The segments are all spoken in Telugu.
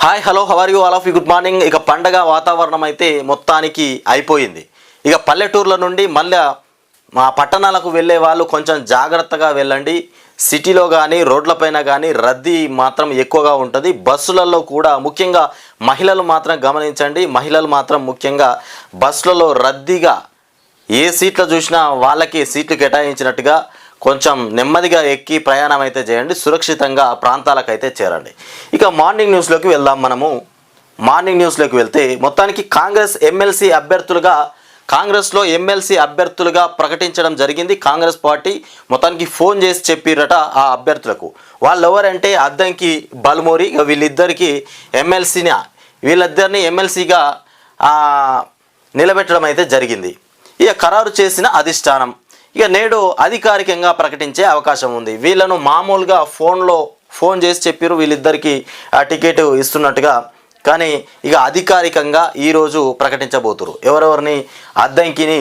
Hi hello how are you all of you good morning. ఇక పండగ వాతావరణం అయితే మొత్తానికి అయిపోయింది. ఇక పల్లెటూర్ల నుండి మళ్ళీ మా పట్టణాలకు వెళ్ళే వాళ్ళు కొంచెం జాగ్రత్తగా వెళ్ళండి. సిటీలో కానీ రోడ్లపైన కానీ రద్దీ మాత్రం ఎక్కువగా ఉంటుంది. బస్సులలో కూడా ముఖ్యంగా మహిళలు మాత్రం గమనించండి. మహిళలు మాత్రం ముఖ్యంగా బస్సులలో రద్దీగా ఏ సీట్లు చూసినా వాళ్ళకి సీట్లు కేటాయించినట్టుగా కొంచెం నెమ్మదిగా ఎక్కి ప్రయాణం అయితే చేయండి. సురక్షితంగా ప్రాంతాలకైతే చేరండి. ఇక మార్నింగ్ న్యూస్లోకి వెళ్దాం. మార్నింగ్ న్యూస్లోకి వెళ్తే మొత్తానికి కాంగ్రెస్లో ఎమ్మెల్సీ అభ్యర్థులుగా ప్రకటించడం జరిగింది. కాంగ్రెస్ పార్టీ మొత్తానికి ఫోన్ చేసి చెప్పిరట ఆ అభ్యర్థులకు. వాళ్ళు ఎవరంటే అద్దంకి బల్మూరి. వీళ్ళిద్దరిని ఎమ్మెల్సీగా నిలబెట్టడం అయితే జరిగింది. ఇక ఖరారు చేసిన అధిష్టానం ఇక నేడు అధికారికంగా ప్రకటించే అవకాశం ఉంది. వీళ్ళను మామూలుగా ఫోన్ చేసి చెప్పారు వీళ్ళిద్దరికీ టికెట్ ఇస్తున్నట్టుగా. కానీ ఇక అధికారికంగా ఈరోజు ప్రకటించబోతున్నారు. ఎవరెవరిని? అద్దంకిని,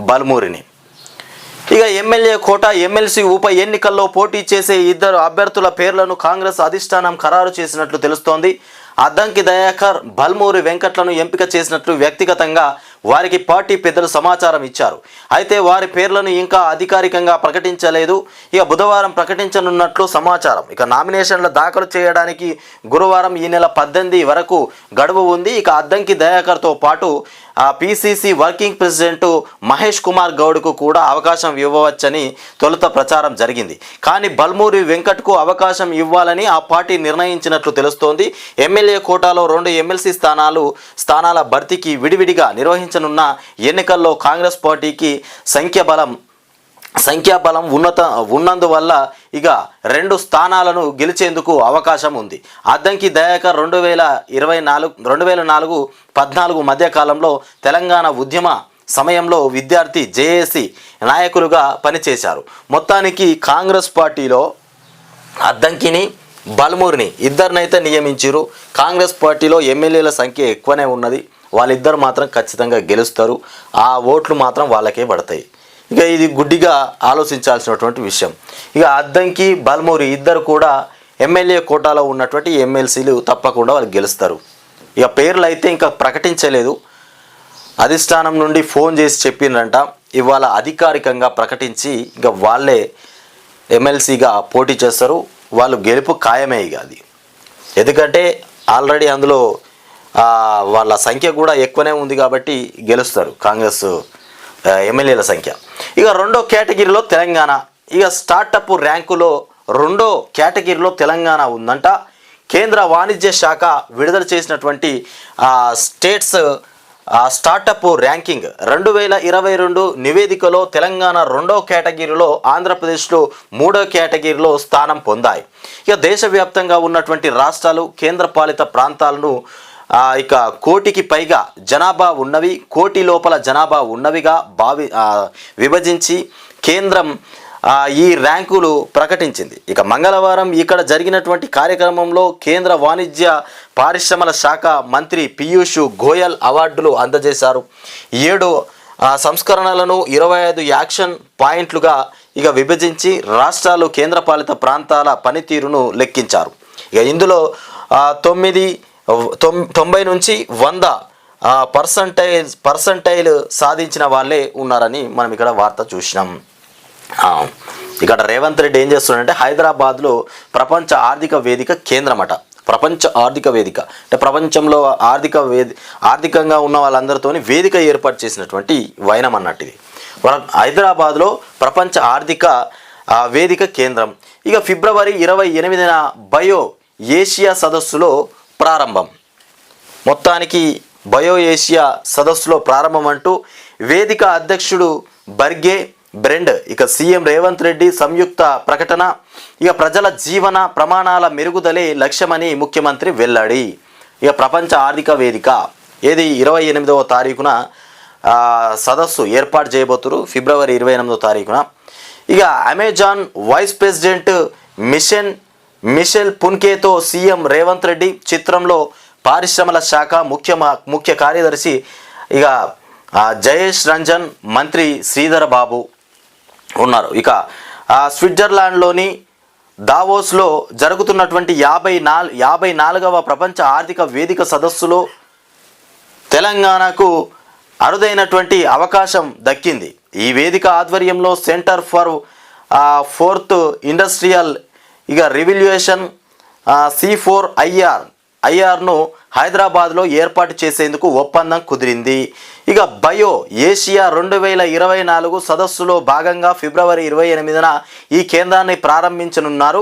బల్మూరిని. ఇక ఎమ్మెల్యే కోట, ఎమ్మెల్సీ ఉప ఎన్నికల్లో పోటీ చేసే ఇద్దరు అభ్యర్థుల పేర్లను కాంగ్రెస్ అధిష్టానం ఖరారు చేసినట్లు తెలుస్తోంది. అద్దంకి దయాకర్, బల్మూరి వెంకట్లను ఎంపిక చేసినట్లు వ్యక్తిగతంగా వారికి పార్టీ పెద్దలు సమాచారం ఇచ్చారు. అయితే వారి పేర్లను ఇంకా అధికారికంగా ప్రకటించలేదు. ఇక బుధవారం ప్రకటించనున్నట్లు సమాచారం. ఇక నామినేషన్ల దాఖలు చేయడానికి గురువారం ఈ నెల 18 వరకు గడువు ఉంది. ఇక అద్దంకి దయాకర్తో పాటు PCC working president Mahesh Kumar గౌడ్కు కూడా అవకాశం ఇవ్వవచ్చని తొలుత ప్రచారం జరిగింది. కానీ బల్మూరి వెంకట్కు అవకాశం ఇవ్వాలని ఆ పార్టీ నిర్ణయించినట్లు తెలుస్తోంది. ఎమ్మెల్యే కోటాలో 2 ఎమ్మెల్సీ స్థానాల భర్తీకి విడివిడిగా నిర్వహించనున్న ఎన్నికల్లో కాంగ్రెస్ పార్టీకి సంఖ్యాబలం ఉన్నందువల్ల ఇక 2 స్థానాలను గెలిచేందుకు అవకాశం ఉంది. అద్దంకి దయాకర్ 2004-14 మధ్యకాలంలో తెలంగాణ ఉద్యమ సమయంలో విద్యార్థి జేఏసీ నాయకులుగా పనిచేశారు. మొత్తానికి కాంగ్రెస్ పార్టీలో అద్దంకిని, బల్మూరిని ఇద్దరినైతే నియమించారు. కాంగ్రెస్ పార్టీలో ఎమ్మెల్యేల సంఖ్య ఎక్కువనే ఉన్నది. వాళ్ళిద్దరు మాత్రం ఖచ్చితంగా గెలుస్తారు. ఆ ఓట్లు మాత్రం వాళ్ళకే పడతాయి. ఇక ఇది గుడ్డిగా ఆలోచించాల్సినటువంటి విషయం. ఇక అద్దంకి, బల్మూరి ఇద్దరు కూడా ఎమ్మెల్యే కోటాలో ఉన్నటువంటి ఎమ్మెల్సీలు తప్పకుండా వాళ్ళు గెలుస్తారు. ఇక పేర్లు అయితే ఇంకా ప్రకటించలేదు. అధిష్టానం నుండి ఫోన్ చేసి చెప్పిందంట. ఇవాళ అధికారికంగా ప్రకటించి ఇక వాళ్ళే ఎమ్మెల్సీగా పోటీ చేస్తారు. వాళ్ళు గెలుపు ఖాయమే. ఇక అది ఎందుకంటే ఆల్రెడీ అందులో వాళ్ళ సంఖ్య కూడా ఎక్కువనే ఉంది కాబట్టి గెలుస్తారు కాంగ్రెస్ ఎమ్మెల్యేల సంఖ్య. ఇక 2వ కేటగిరీలో తెలంగాణ. ఇక స్టార్టప్ ర్యాంకులో 2వ కేటగిరీలో తెలంగాణ ఉందంట. కేంద్ర వాణిజ్య శాఖ విడుదల చేసినటువంటి స్టేట్స్ స్టార్టప్ ర్యాంకింగ్ 2022 నివేదికలో తెలంగాణ 2వ కేటగిరీలో, ఆంధ్రప్రదేశ్లో 3వ కేటగిరీలో స్థానం పొందాయి. ఇక దేశవ్యాప్తంగా ఉన్నటువంటి రాష్ట్రాలు, కేంద్రపాలిత ప్రాంతాలను ఇక 1 కోటికి పైగా జనాభా ఉన్నవి, 1 కోటి లోపల జనాభా ఉన్నవిగా విభజించి కేంద్రం ఈ ర్యాంకులు ప్రకటించింది. ఇక మంగళవారం ఇక్కడ జరిగినటువంటి కార్యక్రమంలో కేంద్ర వాణిజ్య పరిశ్రమల శాఖ మంత్రి పీయూష్ గోయల్ అవార్డులు అందజేశారు. 7 సంస్కరణలను 25 యాక్షన్ పాయింట్లుగా ఇక విభజించి రాష్ట్రాలు, కేంద్రపాలిత ప్రాంతాల పనితీరును లెక్కించారు. ఇక ఇందులో 90 నుంచి 100 పర్సంటైల్ సాధించిన వాళ్ళే ఉన్నారని మనం ఇక్కడ వార్త చూసినాం. ఇక్కడ రేవంత్ రెడ్డి ఏం చేస్తున్నాడంటే హైదరాబాద్లో ప్రపంచ ఆర్థిక వేదిక కేంద్రమట. ప్రపంచ ఆర్థిక వేదిక అంటే ప్రపంచంలో ఆర్థికంగా ఉన్న వాళ్ళందరితోని వేదిక ఏర్పాటు చేసినటువంటి వైనం అన్నట్టు ఇది. హైదరాబాద్లో ప్రపంచ ఆర్థిక వేదిక కేంద్రం. ఇక ఫిబ్రవరి 28న బయో ఏషియా సదస్సులో ప్రారంభం. మొత్తానికి బయో ఏషియా సదస్సులో ప్రారంభం అంటూ వేదిక అధ్యక్షుడు బర్గే బ్రెండ్ ఇక సీఎం రేవంత్ రెడ్డి సంయుక్త ప్రకటన. ఇక ప్రజల జీవన ప్రమాణాల మెరుగుదలే లక్ష్యమని ముఖ్యమంత్రి వెల్లడి. ఇక ప్రపంచ ఆర్థిక వేదిక ఏది 28వ తారీఖున సదస్సు ఏర్పాటు చేయబోతున్నారు. ఫిబ్రవరి 28వ తారీఖున. ఇక అమెజాన్ వైస్ ప్రెసిడెంట్ మిషెల్ పున్కేతో సీఎం రేవంత్ రెడ్డి. చిత్రంలో పారిశ్రమల శాఖ ముఖ్య కార్యదర్శి ఇక జయేష్ రంజన్, మంత్రి శ్రీధర్ బాబు ఉన్నారు. ఇక స్విట్జర్లాండ్లోని దావోస్లో జరుగుతున్నటువంటి 54వ ప్రపంచ ఆర్థిక వేదిక సదస్సులో తెలంగాణకు అరుదైనటువంటి అవకాశం దక్కింది. ఈ వేదిక ఆధ్వర్యంలో centre for fourth industrial revolution C4IRను హైదరాబాద్లో ఏర్పాటు చేసేందుకు ఒప్పందం కుదిరింది. బయో ఏషియా 2024 సదస్సులో భాగంగా ఫిబ్రవరి 28న ఈ కేంద్రాన్ని ప్రారంభించనున్నారు.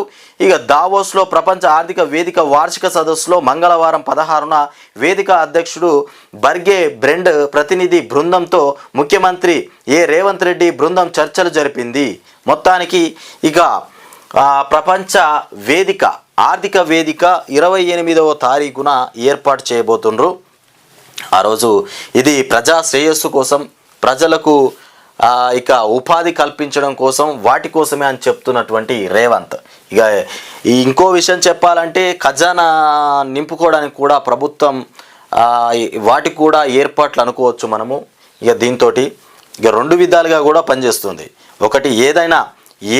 దావోస్లో ప్రపంచ ఆర్థిక వేదిక వార్షిక సదస్సులో మంగళవారం 16న వేదిక అధ్యక్షుడు బర్గే బ్రెండ్ ప్రతినిధి బృందంతో ముఖ్యమంత్రి రేవంత్ రెడ్డి బృందం చర్చలు జరిపింది. మొత్తానికి ప్రపంచ వేదిక ఆర్థిక వేదిక 28వ తారీఖున ఏర్పాటు చేయబోతుండ్రు. ఆ రోజు ఇది ప్రజా శ్రేయస్సు కోసం, ప్రజలకు ఉపాధి కల్పించడం కోసం, వాటి కోసమే అని చెప్తున్నటువంటి రేవంత్. ఇంకో విషయం చెప్పాలంటే ఖజానా నింపుకోవడానికి కూడా ప్రభుత్వం వాటికి కూడా ఏర్పాట్లు అనుకోవచ్చు మనము. దీంతో రెండు విధాలుగా కూడా పనిచేస్తుంది. ఒకటి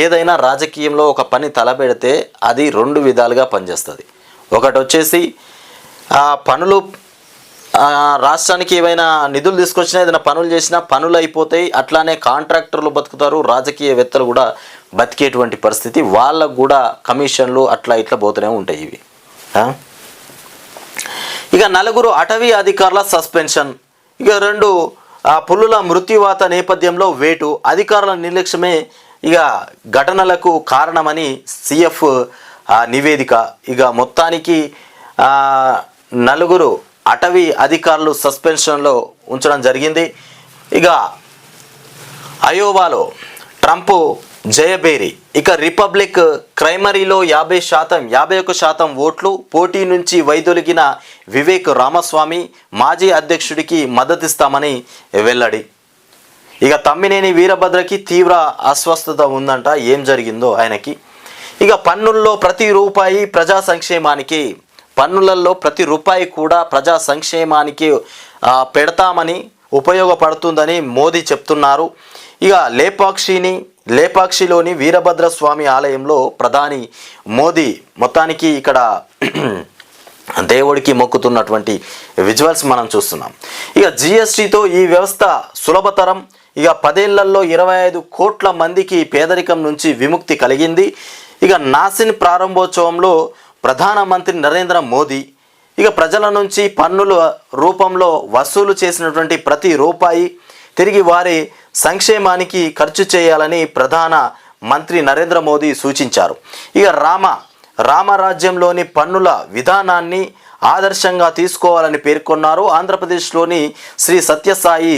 ఏదైనా రాజకీయంలో ఒక పని తలపెడితే అది రెండు విధాలుగా పనిచేస్తుంది. ఒకటి వచ్చేసి పనులు రాష్ట్రానికి ఏవైనా నిధులు తీసుకొచ్చినా ఏదైనా పనులు చేసినా పనులు అయిపోతాయి. అట్లానే కాంట్రాక్టర్లు బతుకుతారు, రాజకీయవేత్తలు కూడా బతికేటువంటి పరిస్థితి, వాళ్ళకు కూడా కమిషన్లు అట్లా ఇట్లా పోతూనే ఉంటాయి ఇవి. 4 అటవీ అధికారుల సస్పెన్షన్. 2 పులుల మృత్యువాత నేపథ్యంలో వేటు, అధికారుల నిర్లక్ష్యమే ఘటనలకు కారణమని CF నివేదిక. మొత్తానికి 4 అటవీ అధికారులు సస్పెన్షన్లో ఉంచడం జరిగింది. అయోవాలో ట్రంప్ జయబేరి. రిపబ్లిక్ ప్రైమరీలో 51% ఓట్లు, పోటీ నుంచి వైదొలిగిన వివేక్ రామస్వామి మాజీ అధ్యక్షుడికి మద్దతిస్తామని వెల్లడి. తమ్మినేని వీరభద్రకి తీవ్ర అస్వస్థత ఉందంట. ఏం జరిగిందో ఆయనకి. పన్నుల్లో ప్రతి రూపాయి ప్రజా సంక్షేమానికి, పన్నులలో ప్రతి రూపాయి కూడా ప్రజా సంక్షేమానికి పెడతామని, ఉపయోగపడుతుందని మోదీ చెప్తున్నారు. లేపాక్షిలోని వీరభద్ర స్వామి ఆలయంలో ప్రధాని మోదీ మొత్తానికి దేవుడికి మొక్కుతున్నటువంటి విజువల్స్ మనం చూస్తున్నాం. GSTతో ఈ వ్యవస్థ సులభతరం. 10 ఏళ్లలో 25 కోట్ల మందికి పేదరికం నుంచి విముక్తి కలిగింది. నాసిన్ ప్రారంభోత్సవంలో ప్రధానమంత్రి నరేంద్ర మోదీ ప్రజల నుంచి పన్నుల రూపంలో వసూలు చేసినటువంటి ప్రతి రూపాయి తిరిగి వారి సంక్షేమానికి ఖర్చు చేయాలని ప్రధాన మంత్రి నరేంద్ర మోదీ సూచించారు. రామరాజ్యంలోని పన్నుల విధానాన్ని ఆదర్శంగా తీసుకోవాలని పేర్కొన్నారు. ఆంధ్రప్రదేశ్లోని శ్రీ సత్యసాయి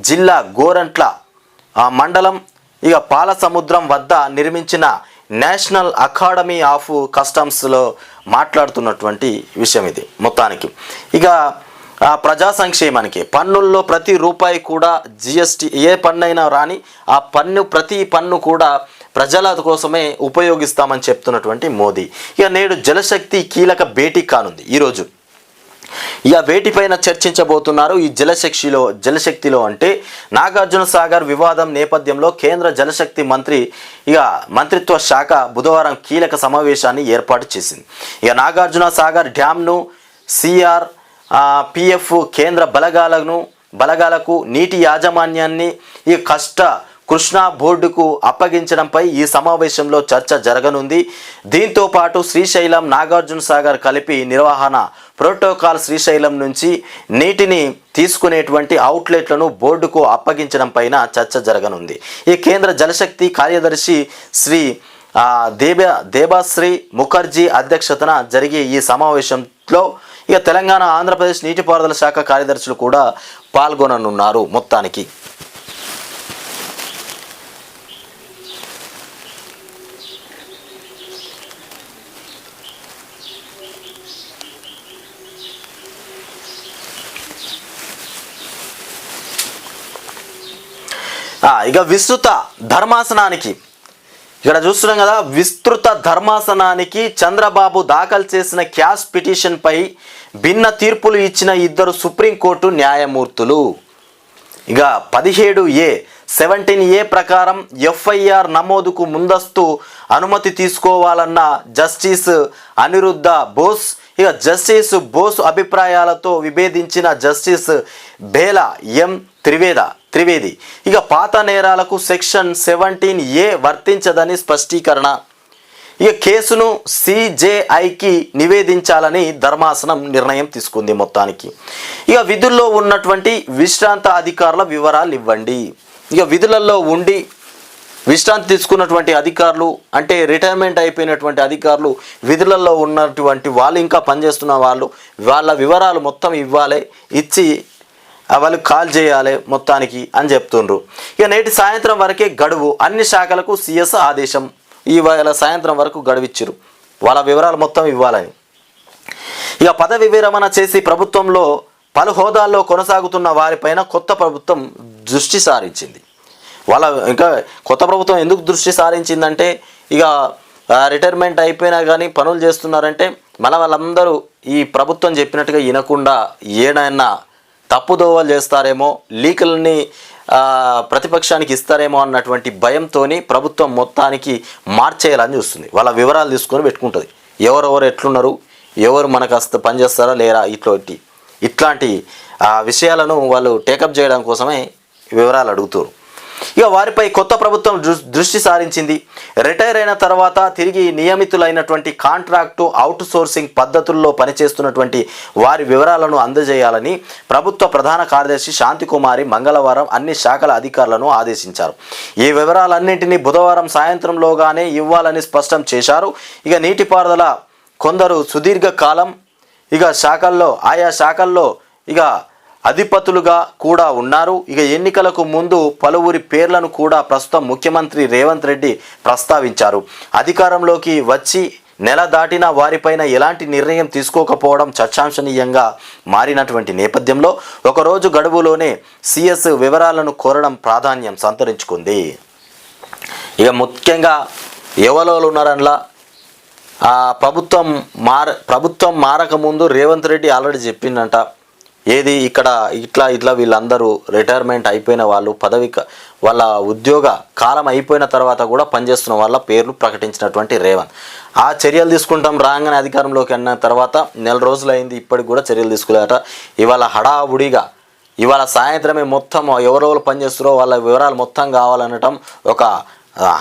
జిల్లా గోరంట్ల మండలం పాలసముద్రం వద్ద నిర్మించిన నేషనల్ అకాడమీ ఆఫ్ కస్టమ్స్లో మాట్లాడుతున్నటువంటి విషయం ఇది. మొత్తానికి ప్రజా సంక్షేమానికి పన్నుల్లో ప్రతి రూపాయి కూడా GST ఏ పన్నైనా రాని ఆ ప్రతి పన్ను కూడా ప్రజల కోసమే ఉపయోగిస్తామని చెప్తున్నటువంటి మోదీ. నేడు జలశక్తి కీలక భేటీ కానుంది. ఈరోజు భేటీపైన చర్చించబోతున్నారు. ఈ జలశక్తిలో అంటే నాగార్జున సాగర్ వివాదం నేపథ్యంలో కేంద్ర జలశక్తి మంత్రిత్వ శాఖ బుధవారం కీలక సమావేశాన్ని ఏర్పాటు చేసింది. నాగార్జున సాగర్ డ్యామ్ను CRPF కేంద్ర బలగాలకు నీటి యాజమాన్యాన్ని కృష్ణా బోర్డుకు అప్పగించడంపై ఈ సమావేశంలో చర్చ జరగనుంది. దీంతో పాటు శ్రీశైలం, నాగార్జున సాగర్ కలిపి నిర్వహణ ప్రోటోకాల్, శ్రీశైలం నుంచి నీటిని తీసుకునేటువంటి అవుట్లెట్లను బోర్డుకు అప్పగించడం పైన చర్చ జరగనుంది. ఈ కేంద్ర జలశక్తి కార్యదర్శి శ్రీ దేబాశ్రీ ముఖర్జీ అధ్యక్షతన జరిగే ఈ సమావేశంలో తెలంగాణ, ఆంధ్రప్రదేశ్ నీటిపారుదల శాఖ కార్యదర్శులు కూడా పాల్గొననున్నారు. మొత్తానికి విస్తృత ధర్మాసనానికి చూస్తున్నాం కదా. విస్తృత ధర్మాసనానికి చంద్రబాబు దాఖలు చేసిన క్యాష్ పిటిషన్పై భిన్న తీర్పులు ఇచ్చిన 2 సుప్రీంకోర్టు న్యాయమూర్తులు. 17A 17A ప్రకారం FIR నమోదుకు ముందస్తు అనుమతి తీసుకోవాలన్న జస్టిస్ అనిరుద్ధ బోస్. ఇక జస్టిస్ బోస్ అభిప్రాయాలతో విభేదించిన జస్టిస్ బేలా ఎం త్రివేది ఇక పాత నేరాలకు సెక్షన్ 17A వర్తించదని స్పష్టీకరణ. ఇక కేసును CJIకి నివేదించాలని ధర్మాసనం నిర్ణయం తీసుకుంది. మొత్తానికి ఇక విధుల్లో ఉన్నటువంటి విశ్రాంత అధికారుల వివరాలు ఇవ్వండి. ఇక విధులలో ఉండి విశ్రాంతి తీసుకున్నటువంటి అధికారులు అంటే రిటైర్మెంట్ అయిపోయినటువంటి అధికారులు, విధులలో ఉన్నటువంటి వాళ్ళు, ఇంకా పనిచేస్తున్న వాళ్ళు, వాళ్ళ వివరాలు మొత్తం ఇవ్వాలి. ఇచ్చి వాళ్ళు కాల్ చేయాలి మొత్తానికి అని చెప్తుండ్రు. ఇక నేటి సాయంత్రం వరకే గడువు. అన్ని శాఖలకు CS ఆదేశం. ఇవాళ సాయంత్రం వరకు గడువిచ్చిరు వాళ్ళ వివరాలు మొత్తం ఇవ్వాలని. ఇక పదవి విరమణ చేసి ప్రభుత్వంలో పలు హోదాల్లో కొనసాగుతున్న వారిపైన కొత్త ప్రభుత్వం దృష్టి సారించింది. ఇంకా కొత్త ప్రభుత్వం ఎందుకు దృష్టి సారించిందంటే ఇక రిటైర్మెంట్ అయిపోయినా కానీ పనులు చేస్తున్నారంటే మళ్ళీ వాళ్ళందరూ ఈ ప్రభుత్వం చెప్పినట్టుగా వినకుండా ఏడైనా తప్పుదోవలు చేస్తారేమో, లీకులని ప్రతిపక్షానికి ఇస్తారేమో అన్నటువంటి భయంతో ప్రభుత్వం మొత్తానికి మార్చేయాలని చూస్తుంది. వాళ్ళ వివరాలు తీసుకొని పెట్టుకుంటుంది. ఎవరెవరు ఎట్లున్నారు, ఎవరు మనకు పనిచేస్తారా లేరా, ఇట్లాంటి విషయాలను వాళ్ళు టేకప్ చేయడం కోసమే వివరాలు అడుగుతారు. ఇక వారిపై కొత్త ప్రభుత్వం దృష్టి సారించింది. రిటైర్ అయిన తర్వాత తిరిగి నియమితులైనటువంటి కాంట్రాక్టు అవుట్ సోర్సింగ్ పద్ధతుల్లో పనిచేస్తున్నటువంటి వారి వివరాలను అందజేయాలని ప్రభుత్వ ప్రధాన కార్యదర్శి శాంతికుమారి మంగళవారం అన్ని శాఖల అధికారులను ఆదేశించారు. ఈ వివరాలన్నింటినీ బుధవారం సాయంత్రంలోగానే ఇవ్వాలని స్పష్టం చేశారు. ఇక నీటిపారుదల కొందరు సుదీర్ఘకాలం ఆయా శాఖల్లో అధిపతులుగా కూడా ఉన్నారు. ఇక ఎన్నికలకు ముందు పలువురి పేర్లను కూడా ప్రస్తుతం ముఖ్యమంత్రి రేవంత్ రెడ్డి ప్రస్తావించారు. అధికారంలోకి వచ్చి నెల దాటిన వారిపైన ఎలాంటి నిర్ణయం తీసుకోకపోవడం చర్చాంశనీయంగా మారినటువంటి నేపథ్యంలో ఒకరోజు గడువులోనే CS వివరాలను కోరడం ప్రాధాన్యం సంతరించుకుంది. ఇక ముఖ్యంగా ఎవరోళ్ళు ఉన్నారనలా ప్రభుత్వం మారకముందు రేవంత్ రెడ్డి ఆల్రెడీ చెప్పిందంట. ఏది ఇట్లా వీళ్ళందరూ రిటైర్మెంట్ అయిపోయిన వాళ్ళు, వాళ్ళ ఉద్యోగ కాలం అయిపోయిన తర్వాత కూడా పనిచేస్తున్న వాళ్ళ పేర్లు ప్రకటించినటువంటి రేవంత్ ఆ చర్యలు తీసుకుంటాం రాగానే అధికారంలోకి అన్న తర్వాత నెల రోజులైంది, ఇప్పటికి కూడా చర్యలు తీసుకోలేట. ఇవాళ హడావుడిగా ఇవాళ సాయంత్రమే మొత్తం ఎవరెవరు పనిచేస్తారో వాళ్ళ వివరాలు మొత్తం కావాలనటం ఒక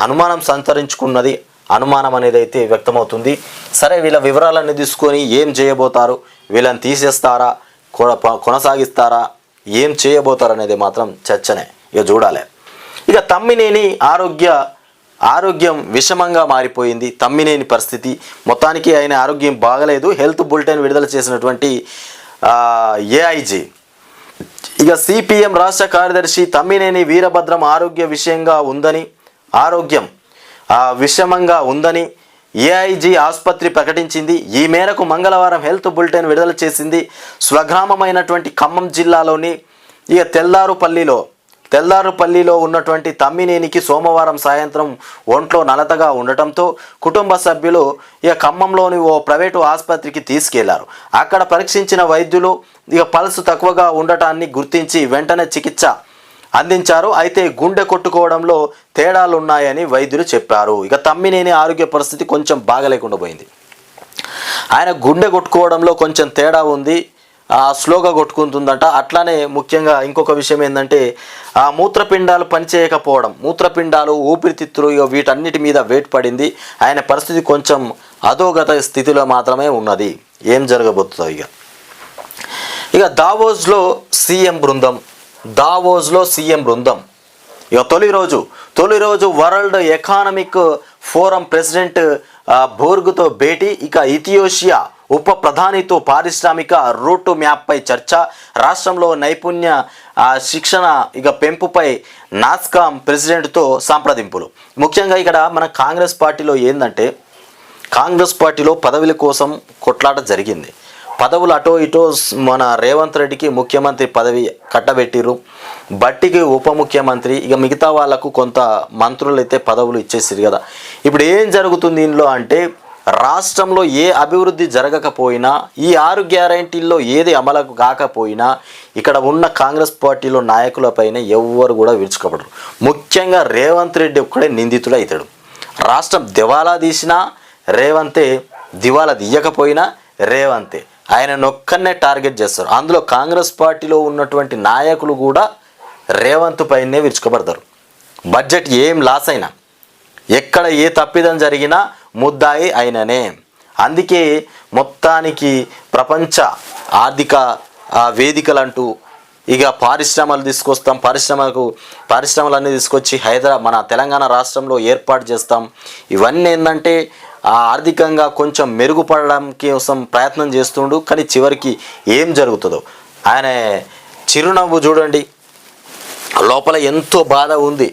అనుమానం సంతరించుకున్నది. అనుమానం అనేది అయితే వ్యక్తమవుతుంది. సరే, వీళ్ళ వివరాలన్నీ తీసుకొని ఏం చేయబోతారు, వీళ్ళని తీసేస్తారా, కొనసాగిస్తారా, ఏం చేయబోతారు అనేది మాత్రం చర్చనే. ఇక చూడాలి. ఇక తమ్మినేని ఆరోగ్యం విషమంగా మారిపోయింది. తమ్మినేని పరిస్థితి మొత్తానికి ఆయన ఆరోగ్యం బాగలేదు. హెల్త్ బులెటిన్ విడుదల చేసినటువంటి AIG ఇక CPM రాష్ట్ర కార్యదర్శి తమ్మినేని వీరభద్రం ఆరోగ్యం విషమంగా ఉందని AIG ఆసుపత్రి ప్రకటించింది. ఈ మేరకు మంగళవారం హెల్త్ బులెటిన్ విడుదల చేసింది. స్వగ్రామమైనటువంటి ఖమ్మం జిల్లాలోని ఇక తెల్లారుపల్లిలో ఉన్నటువంటి తమ్మినేనికి సోమవారం సాయంత్రం ఒంట్లో నలతగా ఉండటంతో కుటుంబ సభ్యులు ఇక ఖమ్మంలోని ఓ ప్రైవేటు ఆసుపత్రికి తీసుకెళ్లారు. అక్కడ పరీక్షించిన వైద్యులు ఇక పల్స్ తక్కువగా ఉండటాన్ని గుర్తించి వెంటనే చికిత్స అందించారు. అయితే గుండె కొట్టుకోవడంలో తేడాలున్నాయని వైద్యులు చెప్పారు. ఇక తమ్మినేని ఆరోగ్య పరిస్థితి కొంచెం బాగలేకుండా పోయింది. ఆయన గుండె కొట్టుకోవడంలో కొంచెం తేడా ఉంది, స్లోగా కొట్టుకుంటుందంట. అట్లానే ముఖ్యంగా ఇంకొక విషయం ఏంటంటే మూత్రపిండాలు పనిచేయకపోవడం, మూత్రపిండాలు, ఊపిరితిత్తులు వీటన్నిటి మీద వెయిట్ పడింది. ఆయన పరిస్థితి కొంచెం అధోగత స్థితిలో మాత్రమే ఉన్నది. ఏం జరగబోతుందో ఇక దావోస్లో సీఎం బృందం ఇక తొలి రోజు వరల్డ్ ఎకనామిక్ ఫోరం ప్రెసిడెంట్ బోర్గుతో భేటీ. ఇక ఇథియోపియా ఉప ప్రధానితో పారిశ్రామిక రూట్ మ్యాప్పై చర్చ. రాష్ట్రంలో నైపుణ్య శిక్షణ ఇక పెంపుపై నాస్కామ్ ప్రెసిడెంట్తో సంప్రదింపులు. ముఖ్యంగా ఇక్కడ మన కాంగ్రెస్ పార్టీలో ఏంటంటే పదవుల కోసం కొట్లాట జరిగింది. పదవులు అటో ఇటో మన రేవంత్ రెడ్డికి ముఖ్యమంత్రి పదవి కట్టబెట్టిరు, బట్టికి ఉప ముఖ్యమంత్రి, ఇక మిగతా వాళ్లకు కొంత మంత్రులు అయితే పదవులు ఇచ్చేసారు కదా. ఇప్పుడు ఏం జరుగుతుంది ఇందులో అంటే రాష్ట్రంలో ఏ అభివృద్ధి జరగకపోయినా, ఈ 6 గ్యారెంటీల్లో ఏది అమలు కాకపోయినా ఇక్కడ ఉన్న కాంగ్రెస్ పార్టీలో నాయకులపైన ఎవ్వరు కూడా విరుచుకోపడరు. ముఖ్యంగా రేవంత్ రెడ్డి ఒక్కడే నిందితుడు అవుతాడు. రాష్ట్రం దివాలా తీసినా రేవంతే, దివాలా తీయకపోయినా రేవంతే. ఆయన నొక్కనే టార్గెట్ చేస్తారు. అందులో కాంగ్రెస్ పార్టీలో ఉన్నటువంటి నాయకులు కూడా రేవంత్ పైనే విరుచుకోపడతారు. బడ్జెట్ ఏం లాస్ అయినా, ఎక్కడ ఏ తప్పిదం జరిగినా ముద్దాయి అయిననే. అందుకే మొత్తానికి ప్రపంచ ఆర్థిక వేదికలంటూ ఇక పరిశ్రమలు తీసుకొస్తాం, పరిశ్రమలన్నీ తీసుకొచ్చి మన తెలంగాణ రాష్ట్రంలో ఏర్పాటు చేస్తాం. ఇవన్నీ ఏంటంటే ఆర్థికంగా కొంచెం మెరుగుపడడం కోసం ప్రయత్నం చేస్తుండు. కానీ చివరికి ఏం జరుగుతుందో ఆయన చిరునవ్వు చూడండి, లోపల ఎంతో బాధ ఉంది,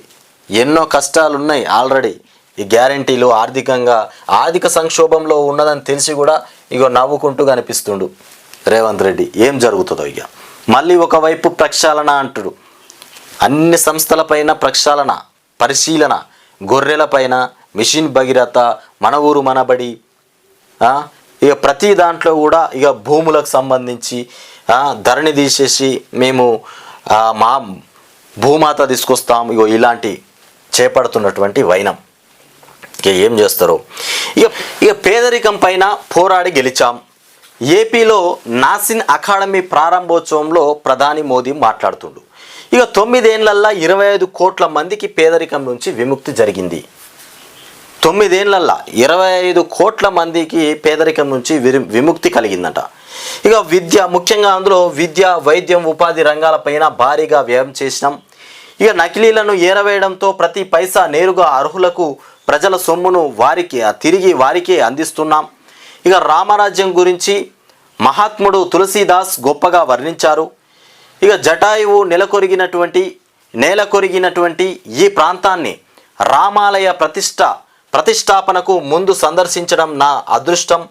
ఎన్నో కష్టాలు ఉన్నాయి ఆల్రెడీ. ఈ గ్యారంటీలు ఆర్థిక సంక్షోభంలో ఉన్నదని తెలిసి కూడా ఇగో నవ్వుకుంటూ కనిపిస్తుండు రేవంత్ రెడ్డి. ఏం జరుగుతుందో ఇక మళ్ళీ ఒకవైపు ప్రక్షాళన అంటుడు. అన్ని సంస్థలపైన ప్రక్షాళన, పరిశీలన, గొర్రెలపైన మిషన్ భగీరథ, మన ఊరు మనబడి, ఇక ప్రతి దాంట్లో కూడా ఇక భూములకు సంబంధించి ధరణి తీసేసి మేము మా భూమాత తీసుకొస్తాం, ఇగో ఇలాంటి చేపడుతున్నటువంటి వైనం. ఇక ఏం చేస్తారు? ఇక పేదరికం పైన పోరాడి గెలిచాం. ఏపీలో నాసిన్ అకాడమీ ప్రారంభోత్సవంలో ప్రధాని మోదీ మాట్లాడుతుండు. ఇక 9 ఏళ్లల్లా 25 కోట్ల మందికి పేదరికం నుంచి విముక్తి జరిగింది. 9 ఏళ్లల్లా 25 కోట్ల మందికి పేదరికం నుంచి విముక్తి కలిగిందట. ఇక ముఖ్యంగా అందులో విద్య, వైద్యం, ఉపాధి రంగాలపైన భారీగా వ్యయం చేసినాం. ఇక నకిలీలను ఏరవేయడంతో ప్రతి పైసా నేరుగా అర్హులకు ప్రజల సొమ్మును తిరిగి వారికే అందిస్తున్నాం. ఇక రామరాజ్యం గురించి మహాత్ముడు తులసీదాస్ గొప్పగా వర్ణించారు. ఇక జటాయువు నేలకొరిగినటువంటి ఈ ప్రాంతాన్ని రామాలయ ప్రతిష్టాపనకు ముందు సందర్శించడం నా అదృష్టం.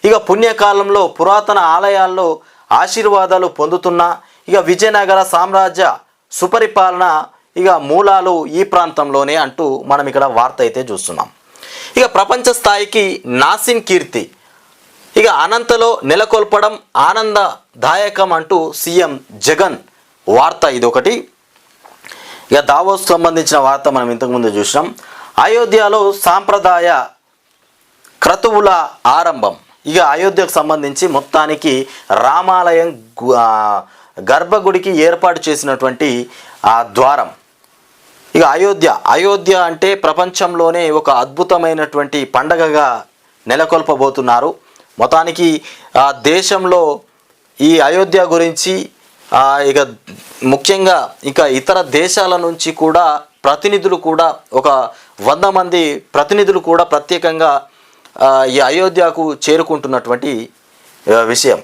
ఇక పుణ్యకాలంలో పురాతన ఆలయాల్లో ఆశీర్వాదాలు పొందుతున్నా. ఇక విజయనగర సామ్రాజ్య సుపరిపాలన ఇక మూలాలు ఈ ప్రాంతంలోనే అంటూ మనం ఇక్కడ వార్త అయితే చూస్తున్నాం. ఇక ప్రపంచ స్థాయికి నాసిన్ కీర్తి ఇక అనంతలో నెలకొల్పడం ఆనందదాయకం అంటూ సీఎం జగన్ వార్త ఇదొకటి. ఇక దావోస్ సంబంధించిన వార్త మనం ఇంతకుముందు చూసినాం. అయోధ్యలో సాంప్రదాయ క్రతువుల ఆరంభం. ఇక అయోధ్యకు సంబంధించి మొత్తానికి రామాలయం గర్భగుడికి ఏర్పాటు చేసినటువంటి ఆ ద్వారం. ఇక అయోధ్య అంటే ప్రపంచంలోనే ఒక అద్భుతమైనటువంటి పండగగా నెలకొల్పబోతున్నారు. మొత్తానికి దేశంలో ఈ అయోధ్య గురించి ఇక ముఖ్యంగా ఇక ఇతర దేశాల నుంచి కూడా ప్రతినిధులు కూడా ఒక 100 మంది ప్రతినిధులు కూడా ప్రత్యేకంగా ఈ అయోధ్యకు చేరుకుంటున్నటువంటి విషయం.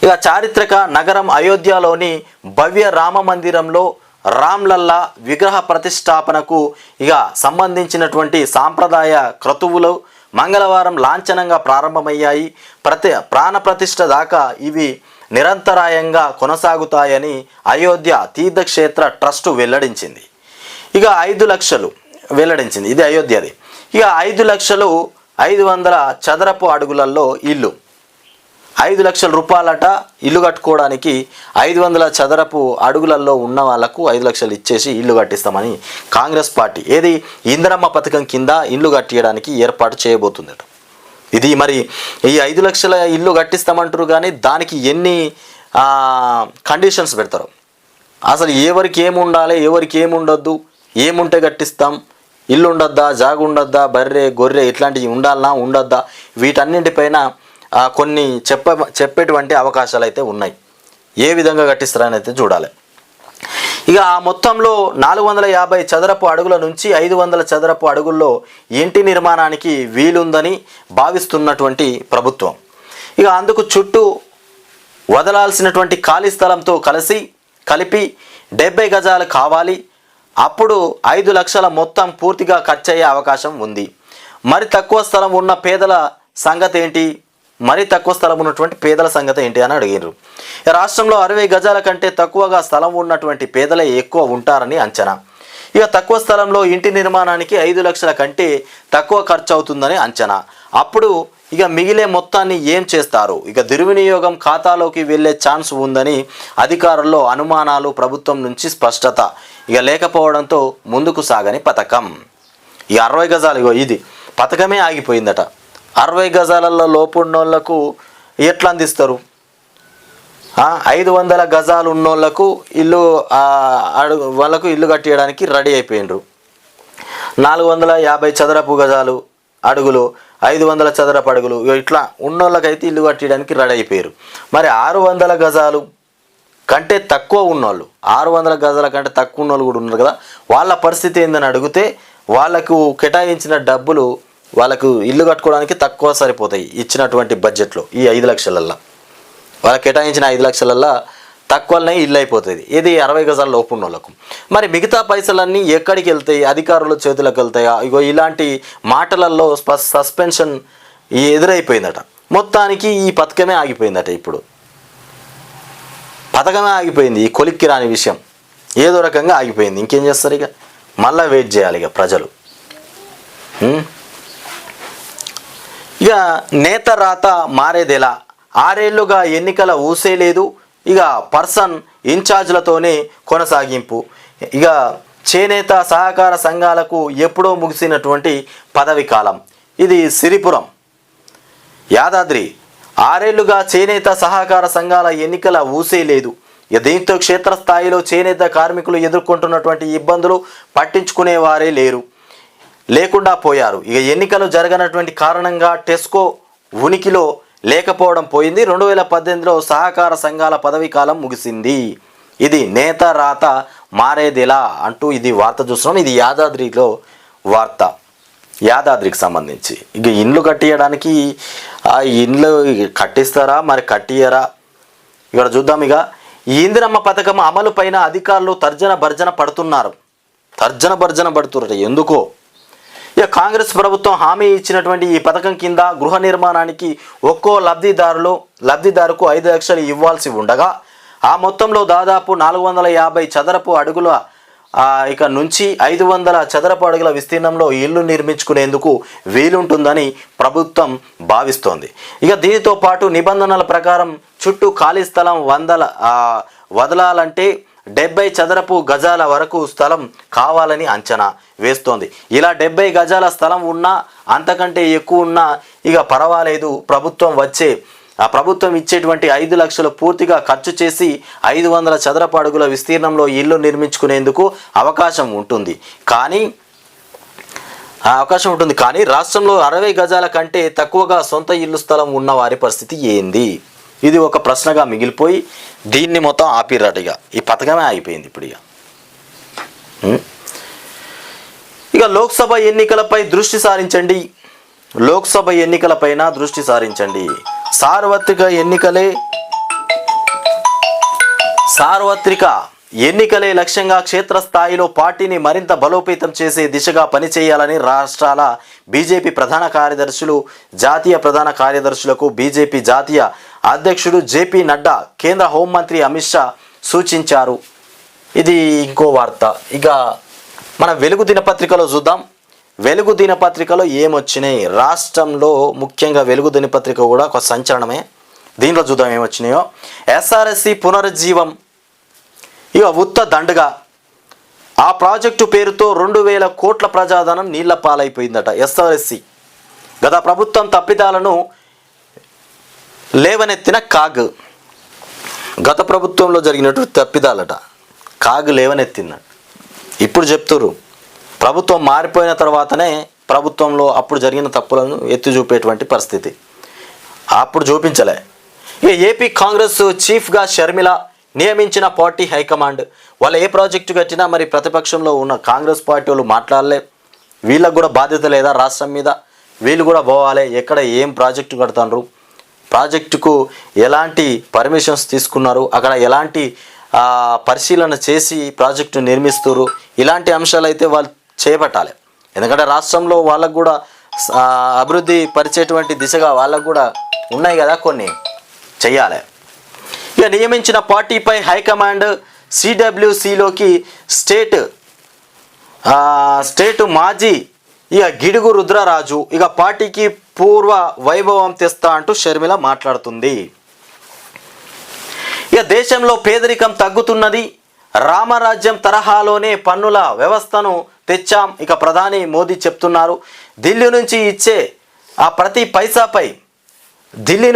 ఇక చారిత్రక నగరం అయోధ్యలోని భవ్య రామ మందిరంలో రామ్లల్లా విగ్రహ ప్రతిష్టాపనకు ఇక సంబంధించినటువంటి సాంప్రదాయ క్రతువులు మంగళవారం లాంఛనంగా ప్రారంభమయ్యాయి. ప్రాణప్రతిష్ఠ దాకా ఇవి నిరంతరాయంగా కొనసాగుతాయని అయోధ్య తీర్థక్షేత్ర ట్రస్టు వెల్లడించింది. ఇక 5 లక్షలు వెల్లడించింది. ఇది అయోధ్యది. ఇక 5,500 చదరపు అడుగులలో ఇల్లు, 5 లక్షల రూపాయలట ఇల్లు కట్టుకోవడానికి. 500 చదరపు అడుగులలో ఉన్న వాళ్ళకు 5 లక్షలు ఇచ్చేసి ఇల్లు కట్టిస్తామని కాంగ్రెస్ పార్టీ ఏది ఇందిరమ్మ పథకం కింద ఇల్లు కట్టియడానికి ఏర్పాటు చేయబోతుందట. ఇది మరి ఈ 5 లక్షల ఇల్లు కట్టిస్తామంటారు కానీ దానికి ఎన్ని కండిషన్స్ పెడతారు, అసలు ఎవరికి ఏమి ఉండాలి, ఎవరికి ఏమి ఉండొద్దు, ఏముంటే కట్టిస్తాం, ఇల్లు ఉండొద్దా, జాగు ఉండొద్దా, బర్రె గొర్రె ఇట్లాంటివి ఉండాలన్నా ఉండొద్దా, వీటన్నింటిపైన కొన్ని చెప్పేటువంటి అవకాశాలు అయితే ఉన్నాయి. ఏ విధంగా కట్టిస్తారని అయితే చూడాలి. ఇక ఆ మొత్తంలో 450 చదరపు అడుగుల నుంచి 500 చదరపు అడుగుల్లో ఇంటి నిర్మాణానికి వీలుందని భావిస్తున్నటువంటి ప్రభుత్వం. ఇక అందుకు చుట్టూ వదలాల్సినటువంటి ఖాళీ స్థలంతో కలిపి 70 గజాలు కావాలి. అప్పుడు 5 లక్షల మొత్తం పూర్తిగా ఖర్చయ్యే అవకాశం ఉంది. మరి తక్కువ స్థలం ఉన్న పేదల సంగతి ఏంటి అని అడిగారు. రాష్ట్రంలో 60 గజాల కంటే తక్కువగా స్థలం ఉన్నటువంటి పేదలే ఎక్కువ ఉంటారని అంచనా. ఇక తక్కువ స్థలంలో ఇంటి నిర్మాణానికి 5 లక్షల కంటే తక్కువ ఖర్చు అవుతుందని అంచనా. అప్పుడు ఇక మిగిలే మొత్తాన్ని ఏం చేస్తారు? ఇక దుర్వినియోగం ఖాతాలోకి వెళ్ళే ఛాన్స్ ఉందని అధికారుల్లో అనుమానాలు. ప్రభుత్వం నుంచి స్పష్టత ఇక లేకపోవడంతో ముందుకు సాగని పథకం. ఈ 60 గజాలు ఇగో ఇది పథకమే ఆగిపోయిందట. 60 గజాలలో లోపున్నోళ్లకు ఎట్లా అందిస్తారు? 500 గజాలు ఉన్నోళ్లకు ఇల్లు వాళ్ళకు ఇల్లు కట్టేయడానికి రెడీ అయిపోయినరు. 450 చదరపు గజాలు అడుగులు, 500 చదరపు అడుగులు ఇట్లా ఉన్నోళ్ళకైతే ఇల్లు కట్టేయడానికి రెడీ అయిపోయారు. మరి 600 గజాలు కంటే తక్కువ ఉన్నోళ్ళు, 600 గజాల కంటే తక్కువ ఉన్నోళ్ళు కూడా ఉన్నారు కదా, వాళ్ళ పరిస్థితి ఏందని అడిగితే వాళ్ళకు కేటాయించిన డబ్బులు వాళ్ళకు ఇల్లు కట్టుకోవడానికి తక్కువ సరిపోతాయి. ఇచ్చినటువంటి బడ్జెట్లో ఈ 5 లక్షలల్లో వాళ్ళకి కేటాయించిన 5 లక్షలల్లో తక్కువనే ఇల్లు అయిపోతుంది. ఇది 60 గజాల లోపు ఉన్న వాళ్ళకు. మరి మిగతా పైసలన్నీ ఎక్కడికి వెళ్తాయి? అధికారుల చేతులకు వెళ్తాయా? ఇగో ఇలాంటి మాటలలో సస్పెన్షన్ ఎదురైపోయిందట. మొత్తానికి ఈ పథకమే ఆగిపోయిందట. ఇప్పుడు పథకమే ఆగిపోయింది. ఈ కొలిక్కి రాని విషయం ఏదో రకంగా ఆగిపోయింది. ఇంకేం చేస్తారు? ఇక మళ్ళీ వెయిట్ చేయాలి ఇక ప్రజలు. ఇక నేత రాత మారేదెలా? 6 ఏళ్లుగా ఎన్నికల ఊసే లేదు. ఇక పర్సన్ ఇన్ఛార్జ్లతోనే కొనసాగింపు. ఇక చేనేత సహకార సంఘాలకు ఎప్పుడో ముగిసినటువంటి పదవి కాలం. ఇది సిరిపురం యాదాద్రి. 6 ఏళ్లుగా చేనేత సహకార సంఘాల ఎన్నికల ఊసే లేదు. ఇక దీంతో క్షేత్రస్థాయిలో చేనేత కార్మికులు ఎదుర్కొంటున్నటువంటి ఇబ్బందులు పట్టించుకునేవారే లేకుండా పోయారు. ఇక ఎన్నికలు జరగనటువంటి కారణంగా టెస్కో ఉనికిలో లేకపోవడం పోయింది. 2018లో సహకార సంఘాల పదవీ కాలం ముగిసింది. ఇది నేత రాత మారేదెలా అంటూ ఇది వార్త చూస్తున్నాం. ఇది యాదాద్రిలో వార్త, యాదాద్రికి సంబంధించి. ఇక ఇండ్లు కట్టియడానికి ఆ ఇండ్లు కట్టిస్తారా మరి కట్టియరా? ఇక్కడ చూద్దాం. ఇక ఈ ఇందిరమ్మ పథకం అమలు పైన అధికారులు తర్జన భర్జన పడుతున్నారు. ఎందుకో ఇక కాంగ్రెస్ ప్రభుత్వం హామీ ఇచ్చినటువంటి ఈ పథకం కింద గృహ నిర్మాణానికి ఒక్కో లబ్ధిదారుకు 5 లక్షలు ఇవ్వాల్సి ఉండగా ఆ మొత్తంలో దాదాపు 450 చదరపు అడుగుల ఇక నుంచి 500 చదరపు అడుగుల విస్తీర్ణంలో ఇల్లు నిర్మించుకునేందుకు వీలుంటుందని ప్రభుత్వం భావిస్తోంది. ఇక దీనితో పాటు నిబంధనల ప్రకారం చుట్టూ ఖాళీ స్థలం వదలాలంటే 70 చదరపు గజాల వరకు స్థలం కావాలని అంచనా వేస్తోంది. ఇలా 70 గజాల స్థలం ఉన్నా అంతకంటే ఎక్కువ ఉన్నా ఇక పర్వాలేదు. ప్రభుత్వం ఇచ్చేటువంటి 5 లక్షలు పూర్తిగా ఖర్చు చేసి 500 చదరపు అడుగుల విస్తీర్ణంలో ఇల్లు నిర్మించుకునేందుకు అవకాశం ఉంటుంది. కానీ రాష్ట్రంలో 60 గజాల కంటే తక్కువగా సొంత ఇల్లు స్థలం ఉన్న వారి పరిస్థితి ఏంది? ఇది ఒక ప్రశ్నగా మిగిలిపోయి దీన్ని మొత్తం ఆపిర్రట. ఈ పథకమే ఆగిపోయింది ఇప్పుడు. ఇక లోక్సభ ఎన్నికలపై దృష్టి సారించండి. లోక్సభ ఎన్నికలపైన దృష్టి సారించండి. సార్వత్రిక ఎన్నికలే లక్ష్యంగా క్షేత్రస్థాయిలో పార్టీని మరింత బలోపేతం చేసే దిశగా పనిచేయాలని రాష్ట్రాల బీజేపీ ప్రధాన కార్యదర్శులు, జాతీయ ప్రధాన కార్యదర్శులకు బీజేపీ జాతీయ అధ్యక్షుడు జేపీ నడ్డా, కేంద్ర హోంమంత్రి అమిత్ షా సూచించారు. ఇది ఇంకో వార్త. ఇక మన వెలుగు దినపత్రికలో చూద్దాం. వెలుగు దినపత్రికలో ఏమొచ్చినాయి రాష్ట్రంలో? ముఖ్యంగా వెలుగు దినపత్రిక కూడా ఒక సంచలనమే. దీంట్లో చూద్దాం ఏమొచ్చినాయో. ఎస్ఆర్ఎస్సి పునరుజ్జీవం. ఇక ఉత్త దండగా ఆ ప్రాజెక్టు పేరుతో 2000 కోట్ల ప్రజాధనం నీళ్ల పాలైపోయిందట. ఎస్ఆర్ఎస్సి గత ప్రభుత్వం తప్పిదాలను లేవనెత్తిన గత ప్రభుత్వంలో జరిగినటువంటి తప్పిదాలట కాగ్ లేవనెత్తిందట. ఇప్పుడు చెప్తున్నారు ప్రభుత్వం మారిపోయిన తర్వాతనే ప్రభుత్వంలో అప్పుడు జరిగిన తప్పులను ఎత్తి చూపేటువంటి పరిస్థితి. అప్పుడు చూపించలే. ఇక ఏపీ కాంగ్రెస్ చీఫ్గా షర్మిల నియమించిన పార్టీ హైకమాండ్. వాళ్ళు ఏ ప్రాజెక్టు కట్టినా మరి ప్రతిపక్షంలో ఉన్న కాంగ్రెస్ పార్టీ వాళ్ళు మాట్లాడలే. వీళ్ళకు కూడా బాధ్యత లేదా రాష్ట్రం మీద? వీళ్ళు కూడా పోవాలి. ఎక్కడ ఏం ప్రాజెక్టు కడతారు, ప్రాజెక్టుకు ఎలాంటి పర్మిషన్స్ తీసుకున్నారు, అక్కడ ఎలాంటి పరిశీలన చేసి ప్రాజెక్టు నిర్మిస్తారు, ఇలాంటి అంశాలు అయితే వాళ్ళు చేపట్టాలి. ఎందుకంటే రాష్ట్రంలో వాళ్ళకు కూడా అభివృద్ధి పరిచేటువంటి దిశగా వాళ్ళకు కూడా ఉన్నాయి కదా, కొన్ని చెయ్యాలి. ఇక నియమించిన పార్టీపై హైకమాండ్ సిడబ్ల్యూసిలోకి స్టేట్ మాజీ ఇక గిడుగు రుద్రరాజు ఇక పార్టీకి పూర్వ వైభవం తెస్తా అంటూ షర్మిల మాట్లాడుతుంది. ఇక దేశంలో పేదరికం తగ్గుతున్నది, రామరాజ్యం తరహాలోనే పన్నుల వ్యవస్థను తెచ్చాం ఇక ప్రధాని మోదీ చెప్తున్నారు. ఢిల్లీ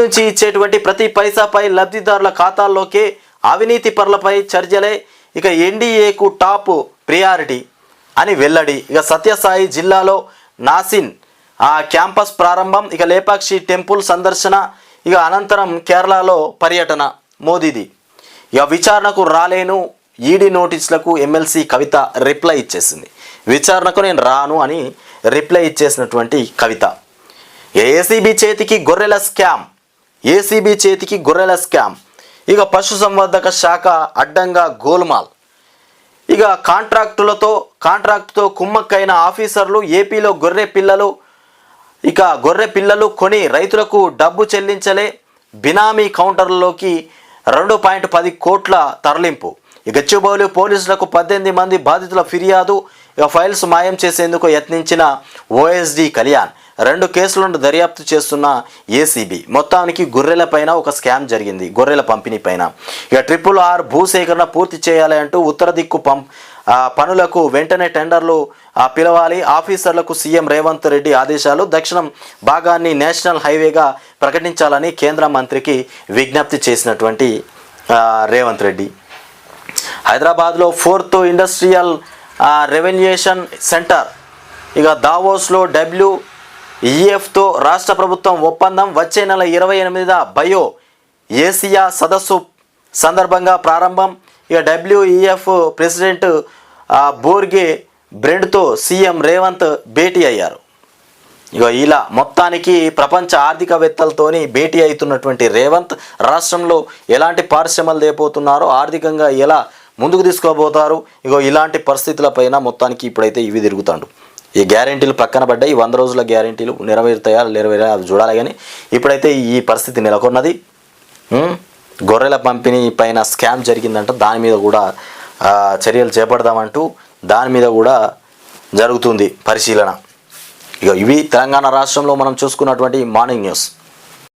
నుంచి ఇచ్చేటువంటి ప్రతి పైసాపై లబ్ధిదారుల ఖాతాల్లోకే అవినీతి పరులపై చర్యలే ఇక ఎన్డీఏకు టాప్ ప్రియారిటీ అని వెల్లడి. ఇక సత్యసాయి జిల్లాలో నాసిన్ క్యాంపస్ ప్రారంభం, ఇక లేపాక్షి టెంపుల్ సందర్శన, ఇక అనంతరం కేరళలో పర్యటన మోదీది. ఇక విచారణకు రాలేను, ఈడీ నోటీసులకు ఎమ్మెల్సీ కవిత రిప్లై ఇచ్చేసింది. విచారణకు నేను రాను అని రిప్లై ఇచ్చేసినటువంటి కవిత. ఏసీబీ చేతికి గొర్రెల స్కామ్, ఇక పశుసంవర్ధక శాఖ అడ్డంగా గోల్మాల్. ఇక కాంట్రాక్టుతో కుమ్మక్కైన ఆఫీసర్లు ఏపీలో గొర్రె పిల్లలు కొని రైతులకు డబ్బు చెల్లించలే, బినామీ కౌంటర్లలోకి 2.10 కోట్ల తరలింపు. ఇక గచ్చిబౌలి పోలీసులకు 18 మంది బాధితుల ఫిర్యాదు. ఇక ఫైల్స్ మాయం చేసేందుకు యత్నించిన ఓఎస్డీ కళ్యాణ్, 2 కేసులను దర్యాప్తు చేస్తున్న ఏసీబీ. మొత్తానికి గొర్రెల పైన ఒక స్కామ్ జరిగింది, గొర్రెల పంపిణీ పైన. ఇక RRR భూసేకరణ పూర్తి చేయాలి అంటూ ఉత్తర దిక్కు పనులకు వెంటనే టెండర్లు పిలవాలి, ఆఫీసర్లకు సీఎం రేవంత్ రెడ్డి ఆదేశాలు. దక్షిణం భాగాన్ని నేషనల్ హైవేగా ప్రకటించాలని కేంద్ర మంత్రికి విజ్ఞప్తి చేసినటువంటి రేవంత్ రెడ్డి. హైదరాబాద్లో 4th ఇండస్ట్రియల్ రెవల్యూషన్ సెంటర్, ఇక దావోస్లో WEFతో రాష్ట్ర ప్రభుత్వం ఒప్పందం. వచ్చే నెల 28న బయో ఏసియా సదస్సు సందర్భంగా ప్రారంభం. ఇక WEF ప్రెసిడెంట్ బోర్గే బ్రెండ్తో సీఎం రేవంత్ భేటీ అయ్యారు. ఇక ఇలా మొత్తానికి ప్రపంచ ఆర్థికవేత్తలతోని భేటీ అవుతున్నటువంటి రేవంత్ రాష్ట్రంలో ఎలాంటి పరిశ్రమలు తేపోతున్నారో, ఆర్థికంగా ఎలా ముందుకు తీసుకోబోతారు, ఇగో ఇలాంటి పరిస్థితులపైన మొత్తానికి ఇప్పుడైతే ఇవి తిరుగుతాడు. ఈ గ్యారెంటీలు పక్కన పడ్డాయి, 100 రోజుల గ్యారెంటీలు నెరవేరుతాయా అది చూడాలి. కానీ ఇప్పుడైతే ఈ పరిస్థితి నెలకొన్నది. గొర్రెల పంపిణీ పైన స్కామ్ జరిగిందంట, దాని మీద కూడా చర్యలు చేపడదామంటూ దాని మీద కూడా జరుగుతుంది పరిశీలన. ఇక ఇవి తెలంగాణ రాష్ట్రంలో మనం చూసుకున్నటువంటి మార్నింగ్ న్యూస్.